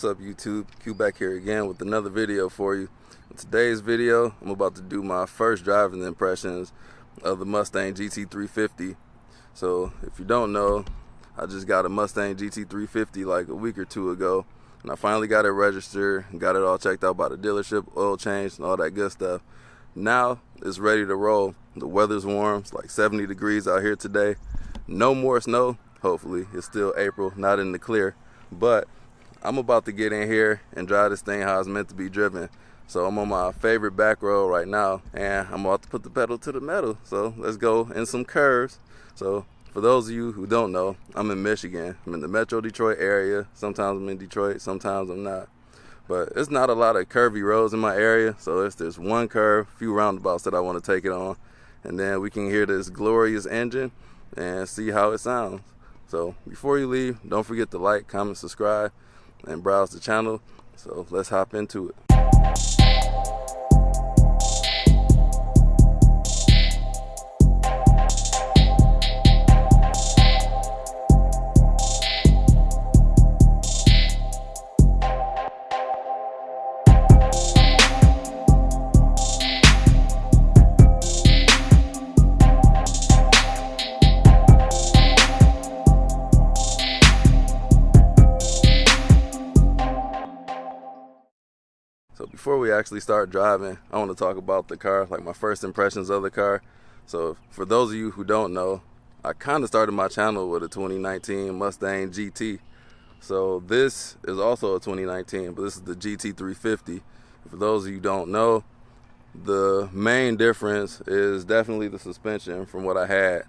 What's up, YouTube? Q back here again with another video for you. In today's video, I'm about to do my first driving impressions of the Mustang GT350. So if you don't know, I just got a Mustang GT350 like a week or two ago, and I finally got it registered and got it all checked out by the dealership, oil changed and all that good stuff. Now it's ready to roll. The weather's warm, it's like 70 degrees out here today. No more snow, hopefully. It's still April, not in the clear, but I'm about to get in here and drive this thing how it's meant to be driven. So I'm on my favorite back road right now, and I'm about to put the pedal to the metal. So let's go in some curves. So for those of you who don't know, I'm in Michigan. I'm in the Metro Detroit area. Sometimes I'm in Detroit, sometimes I'm not. But it's not a lot of curvy roads in my area, so there's one curve, a few roundabouts that I want to take it on, and then we can hear this glorious engine and see how it sounds. So before you leave, don't forget to like, comment, subscribe, and browse the channel. So let's hop into it. So before we actually start driving, I want to talk about the car, like my first impressions of the car. So for those of you who don't know, I kind of started my channel with a 2019 Mustang GT. So this is also a 2019, but this is the GT350. For those of you who don't know, the main difference is definitely the suspension from what I had,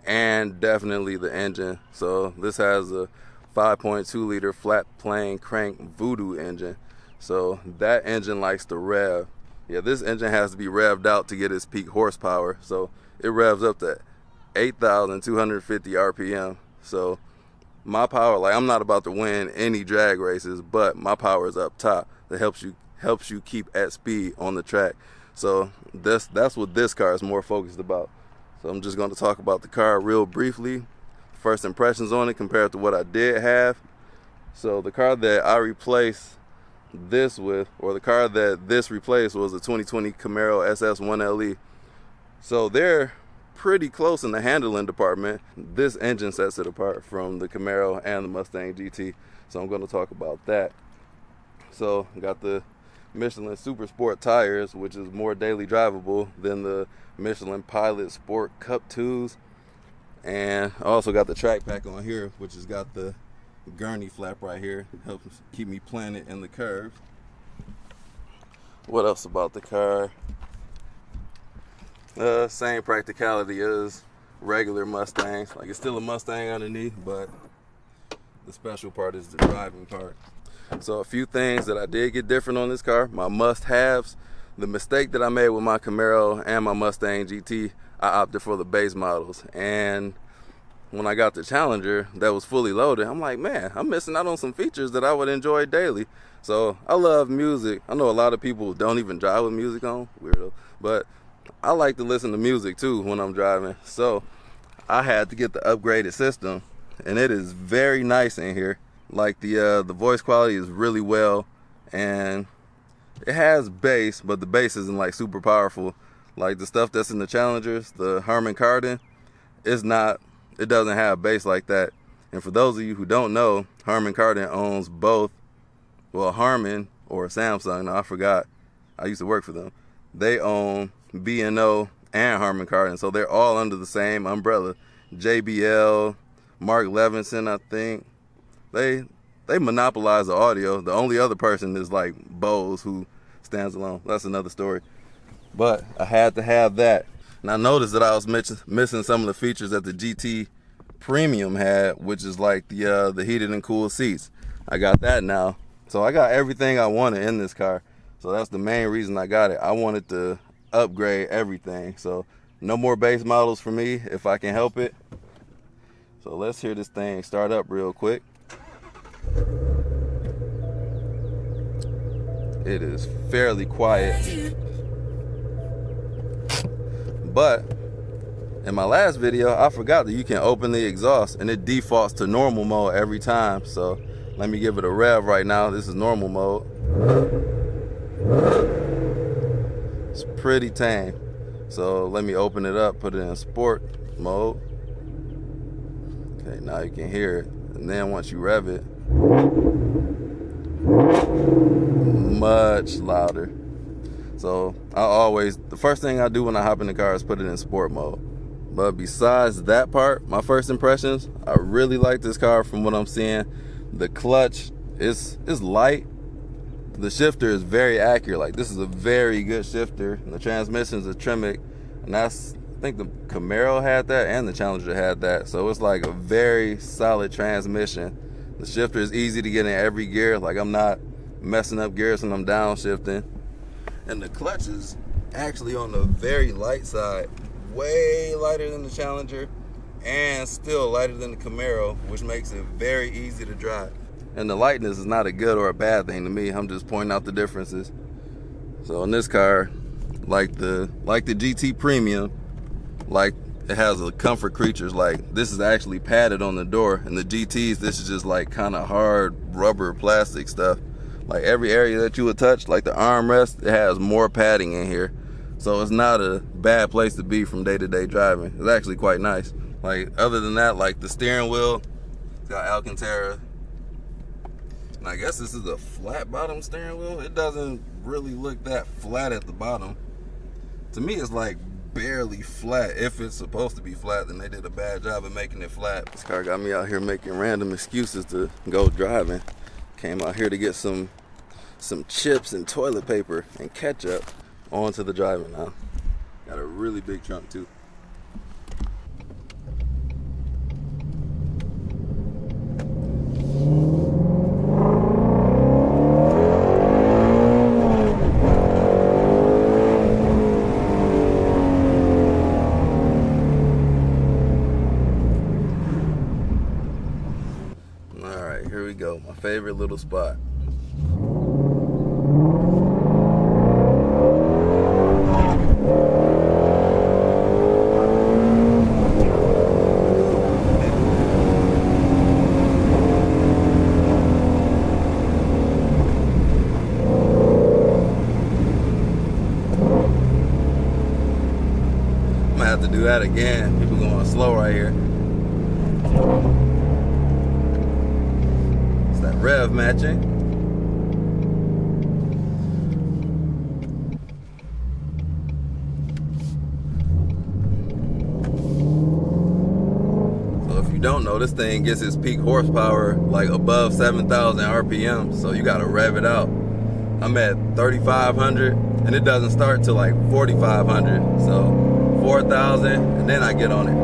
and definitely the engine. So this has a 5.2 liter flat plane crank Voodoo engine. So that engine likes to rev. Yeah, this engine has to be revved out to get its peak horsepower. So it revs up to 8,250 RPM. So my power, like, I'm not about to win any drag races, but my power is up top. That helps you keep at speed on the track. So that's what this car is more focused about. So I'm just going to talk about the car real briefly. First impressions on it compared to what I did have. So the car that I replaced this with, or the car that this replaced, was a 2020 Camaro SS1LE. So they're pretty close in the handling department. This engine sets it apart from the Camaro and the Mustang GT. So I'm going to talk about that. So I got the Michelin Super Sport tires, which is more daily drivable than the Michelin Pilot Sport Cup 2s. And I also got the track pack on here, which has got the gurney flap right here. Helps keep me planted in the curve. What else about the car? Same practicality as regular Mustangs. Like, it's still a Mustang underneath, but the special part is the driving part. So a few things that I did get different on this car. My must-haves. The mistake that I made with my Camaro and my Mustang GT, I opted for the base models. And when I got the Challenger that was fully loaded, I'm like, man, I'm missing out on some features that I would enjoy daily. So I love music. I know a lot of people don't even drive with music on, weirdo, but I like to listen to music too when I'm driving. So I had to get the upgraded system, and it is very nice in here. Like, the voice quality is really well, and it has bass, but the bass isn't like super powerful. Like the stuff that's in the Challengers, the Harman Kardon, it doesn't have bass like that. And for those of you who don't know, Harman Kardon owns both, well, Harman or Samsung, no, I forgot, I used to work for them. They own B&O and Harman Kardon, so they're all under the same umbrella. JBL, Mark Levinson, I think. They monopolize the audio. The only other person is like Bose, who stands alone. That's another story. But I had to have that. And I noticed that I was missing some of the features that the GT Premium had, which is like the heated and cooled seats. I got that now. So I got everything I wanted in this car. So that's the main reason I got it. I wanted to upgrade everything. So no more base models for me if I can help it. So let's hear this thing start up real quick. It is fairly quiet. But in my last video, I forgot that you can open the exhaust and it defaults to normal mode every time. So Let me give it a rev right now. This is normal mode. It's pretty tame. So let me open it up, put it in sport mode. Okay, now you can hear it. And then once you rev it, much louder. So the first thing I do when I hop in the car is put it in sport mode. But besides that part, my first impressions, I really like this car from what I'm seeing. The clutch is light. The shifter is very accurate. Like, this is a very good shifter. And the transmission is a Tremec, and I think the Camaro had that and the Challenger had that. So it's like a very solid transmission. The shifter is easy to get in every gear. Like, I'm not messing up gears when I'm downshifting. And the clutch is actually on the very light side, way lighter than the Challenger and still lighter than the Camaro, which makes it very easy to drive. And the lightness is not a good or a bad thing to me. I'm just pointing out the differences. So in this car, like the GT Premium, like, it has a comfort creatures. Like, this is actually padded on the door, and the GTs, this is just like kind of hard rubber plastic stuff. Like, every area that you would touch, like the armrest, it has more padding in here. So it's not a bad place to be from day-to-day driving. It's actually quite nice. Like, other than that, like the steering wheel, it's got Alcantara. And I guess this is a flat bottom steering wheel. It doesn't really look that flat at the bottom. To me, it's like barely flat. If it's supposed to be flat, then they did a bad job of making it flat. This car got me out here making random excuses to go driving. Came out here to get some chips and toilet paper and ketchup. On to the driving now. Got a really big trunk too. All right, here we go. My favorite little spot. Have to do that again. People going slow right here. It's that rev matching. So if you don't know, this thing gets its peak horsepower like above 7,000 RPM. So you gotta rev it out. I'm at 3,500 and it doesn't start till like 4,500. So 4,000, and then I get on it.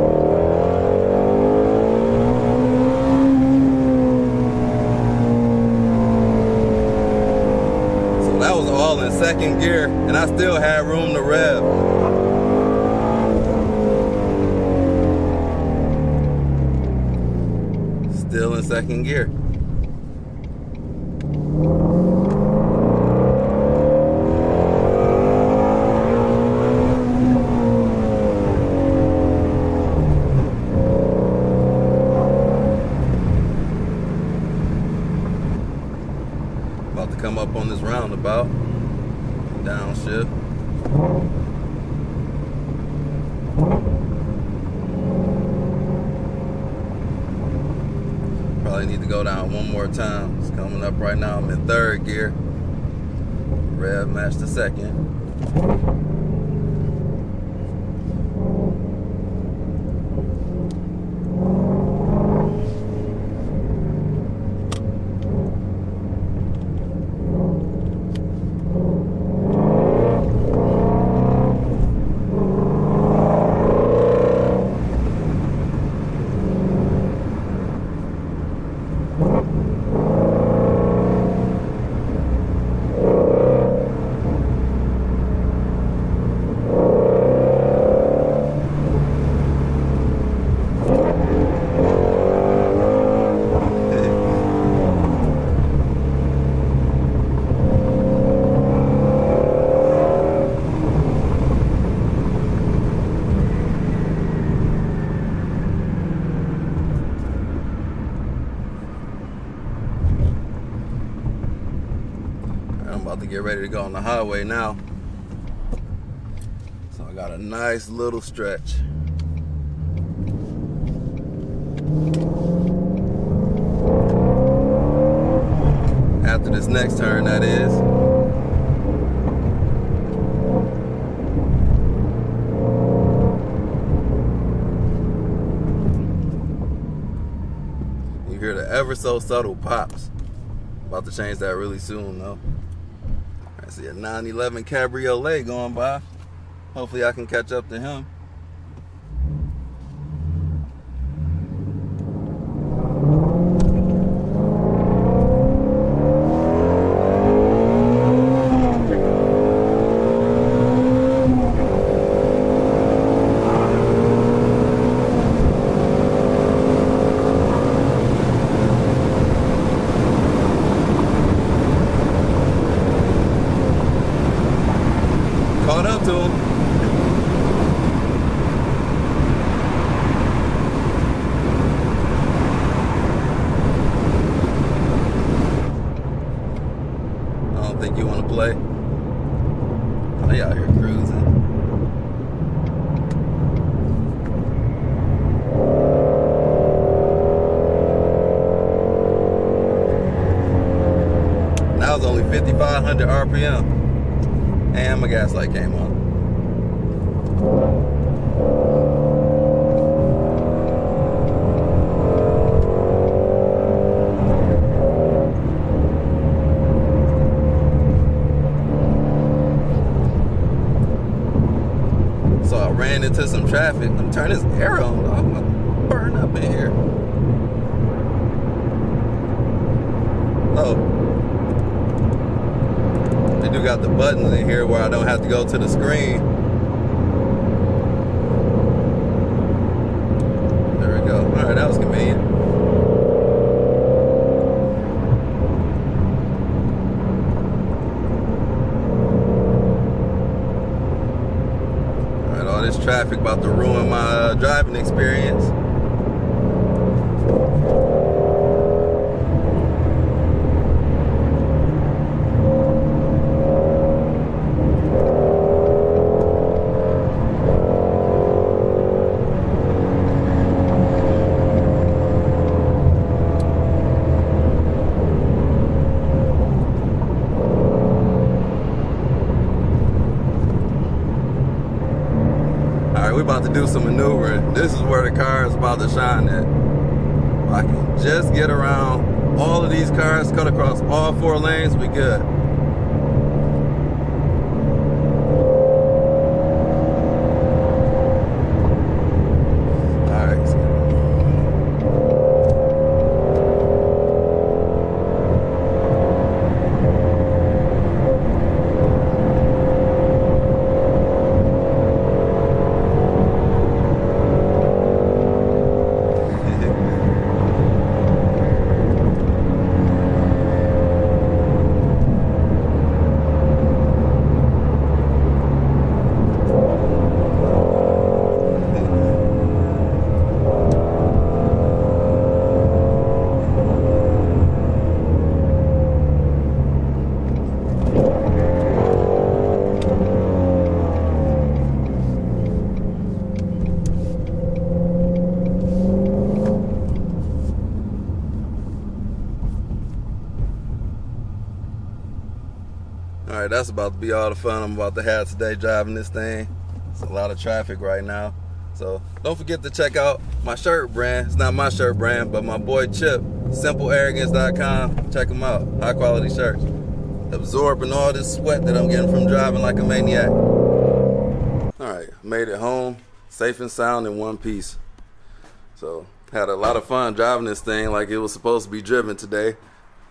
So that was all in second gear, and I still had room to rev. Still in second gear. About to come up on this roundabout, downshift. Probably need to go down one more time. It's coming up right now. I'm in third gear. Rev match the second. get ready to go on the highway now. So I got a nice little stretch. After this next turn, that is. You hear the ever so subtle pops. About to change that really soon though. I see a 911 Cabriolet going by. Hopefully I can catch up to him. Caught up to him. I don't think you want to play. They out here cruising. That was only 5,500 RPM. And my gas light came on. So I ran into some traffic. I'm turning this air on. I'm gonna burn up in here. Oh. They do got the buttons in here where I don't have to go to the screen. There we go. Alright, that was convenient. Alright, all this traffic about to ruin my driving experience. We're about to do some maneuvering. This is where the car is about to shine at. If I can just get around all of these cars, cut across all 4 lanes, we good. Alright, that's about to be all the fun I'm about to have today driving this thing. It's a lot of traffic right now. So don't forget to check out my shirt brand. It's not my shirt brand, but my boy Chip, simplearrogance.com. Check him out. High quality shirts. Absorbing all this sweat that I'm getting from driving like a maniac. Alright, made it home, safe and sound in one piece. So had a lot of fun driving this thing like it was supposed to be driven today.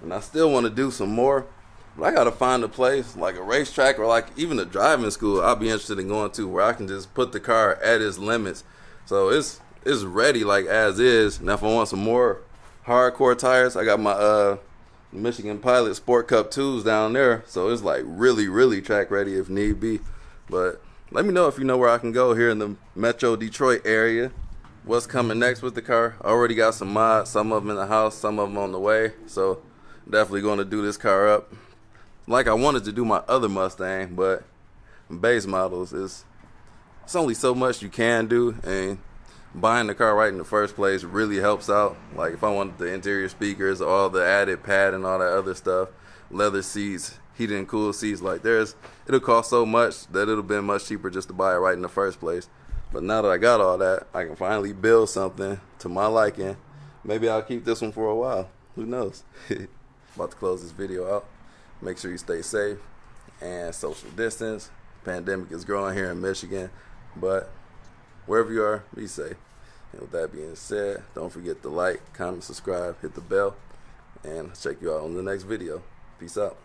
And I still want to do some more. But I gotta find a place like a racetrack or like even a driving school I'll be interested in going to where I can just put the car at its limits. So it's ready like as is. Now if I want some more hardcore tires, I got my Michigan Pilot Sport Cup 2s down there. So it's like really track ready if need be. But let me know if you know where I can go here in the Metro Detroit area. What's coming next with the car? I already got some mods, some of them in the house, some of them on the way. So definitely going to do this car up. like I wanted to do my other Mustang, but base models it's only so much you can do, and buying the car right in the first place really helps out. Like if I wanted the interior speakers, all the added pad and all that other stuff, leather seats, heated and cooled seats, like it'll cost so much that it'll been much cheaper just to buy it right in the first place. But now that I got all that, I can finally build something to my liking. Maybe I'll keep this one for a while. Who knows? About to close this video out. Make sure you stay safe and social distance. Pandemic is growing here in Michigan, but wherever you are, be safe. And with that being said, don't forget to like, comment, subscribe, hit the bell, and I'll check you out on the next video. Peace out.